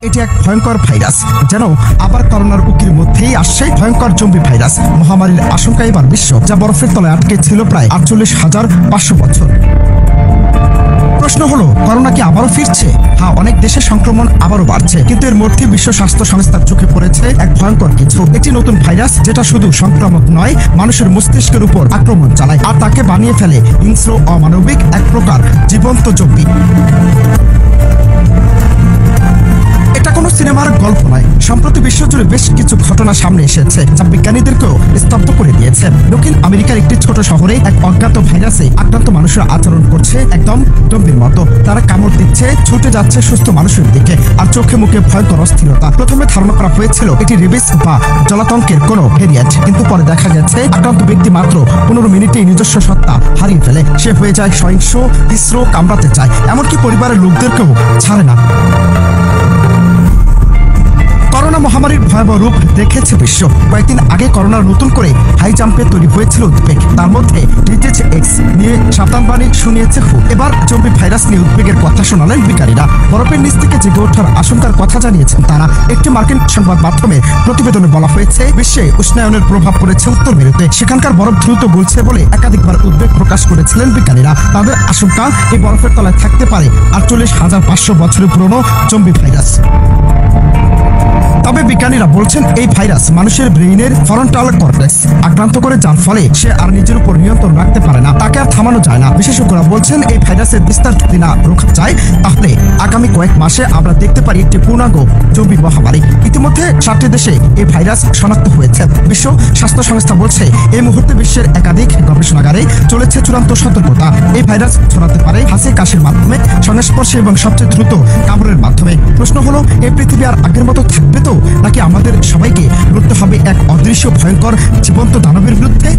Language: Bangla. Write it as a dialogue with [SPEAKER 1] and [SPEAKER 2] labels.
[SPEAKER 1] এটি এক ভয়ঙ্কর ভাইরাস, যেন আবার করোনার উকির মধ্যেই আসছে ভয়ঙ্কর জম্বি ভাইরাস। মহামারীর আশঙ্কা এবার বিশ্ব, যা বরফের তলায় আটকে ছিল প্রায় 48,500 বছর। প্রশ্ন হলো, করোনা কি আবারও ফিরছে? হ্যাঁ, অনেক দেশে সংক্রমণ আবারও বাড়ছে, কিন্তু এর মধ্যে বিশ্ব স্বাস্থ্য সংস্থার চোখে পড়েছে এক ভয়ঙ্কর কিছু। একটি নতুন ভাইরাস, যেটা শুধু সংক্রামক নয়, মানুষের মস্তিষ্কের উপর আক্রমণ চালায় আর তাকে বানিয়ে ফেলে হিংস্র, অমানবিক এক প্রকার জীবন্ত জম্বি। এটা কোনো সিনেমার গল্প নয়। সম্প্রতি বিশ্বজুড়ে বেশ কিছু ঘটনা সামনে এসেছে, যা বিজ্ঞানীদেরকেও স্তব্ধ করে দিয়েছে। দক্ষিণ আমেরিকার একটি ছোট শহরে এক অজ্ঞাত ভাইরাসে আক্রান্ত মানুষের আচরণ করছে একদম জম্বির মতো। তারা কামড় দিচ্ছে, ছুটে যাচ্ছে সুস্থ মানুষের দিকে, আর চোখে মুখে ভয়ঙ্কর অস্থিরতা। প্রথমে ধারণা করা হয়েছিল এটি রেবিস বা জলাতঙ্কের কোনো ভেরিয়েন্ট, কিন্তু পরে দেখা গেছে আক্রান্ত ব্যক্তি মাত্র 15 মিনিটেই নিজস্ব সত্তা হারিয়ে ফেলে। সে হয়ে যায় সহিংস, হিংস্র, কামড়াতে চায়, এমনকি পরিবারের লোকদেরকেও ছাড়ে না। করোনা মহামারীর ভয়াবহ রূপ দেখেছে বিশ্ব। কয়েকদিন আগে করোনার নতুন করে হাই জাম্পে তৈরি হয়েছিল উদ্বেগ। তার মধ্যে ডিজিজ এক্স নিয়ে সাবধানবাণী শুনিয়েছে হু। এবার জম্বি ভাইরাস নিয়ে উদ্বেগের কথা শোনালেন বিজ্ঞানীরা। বরফের নিচ থেকে জেগে ওঠার আশঙ্কার কথা জানিয়েছেন তারা। একটি মার্কিন সংবাদ মাধ্যমের প্রতিবেদনে বলা হয়েছে, বিশ্বে উষ্ণায়নের প্রভাব পড়েছে উত্তর মেরুতে। সেখানকার বরফ দ্রুত গলছে বলে একাধিকবার উদ্বেগ প্রকাশ করেছিলেন বিজ্ঞানীরা। তাদের আশঙ্কা, এই বরফের তলায় থাকতে পারে 48,500 বছরের পুরনো জম্বি ভাইরাস। তবে বিজ্ঞানীরা বলছেন, এই ভাইরাস মানুষের ব্রেইনের ফরন্টাল কর্টেক্স আক্রান্ত করে, যার ফলে সে আর নিজের উপর নিয়ন্ত্রণ রাখতে পারে না, তাকে আর থামানো যায় না। বিশেষজ্ঞরা বলছেন, এই ভাইরাসের বিস্তার যদি না রোখা যায়, তাহলে আগামী কয়েক মাসে আমরা দেখতে পারি একটি পূর্ণাঙ্গ জম্বি মহামারী। ইতিমধ্যে 7টি দেশে এই ভাইরাস শনাক্ত হয়েছে। বিশ্ব স্বাস্থ্য সংস্থা বলছে, এই মুহূর্তে বিশ্বের একাধিক গবেষণাগারে চলেছে চূড়ান্ত সতর্কতা। এই ভাইরাস ছড়াতে পারে হাসি কাশির মাধ্যমে, সংস্পর্শে এবং সবচেয়ে দ্রুত কামড়ের মাধ্যমে। প্রশ্ন হলো, এই পৃথিবী আর আগের মতো থাকবে তো, নাকি আমাদের সবাইকে লড়তে হবে এক অদৃশ্য ভয়ঙ্কর জীবন্ত দানবের বিরুদ্ধে?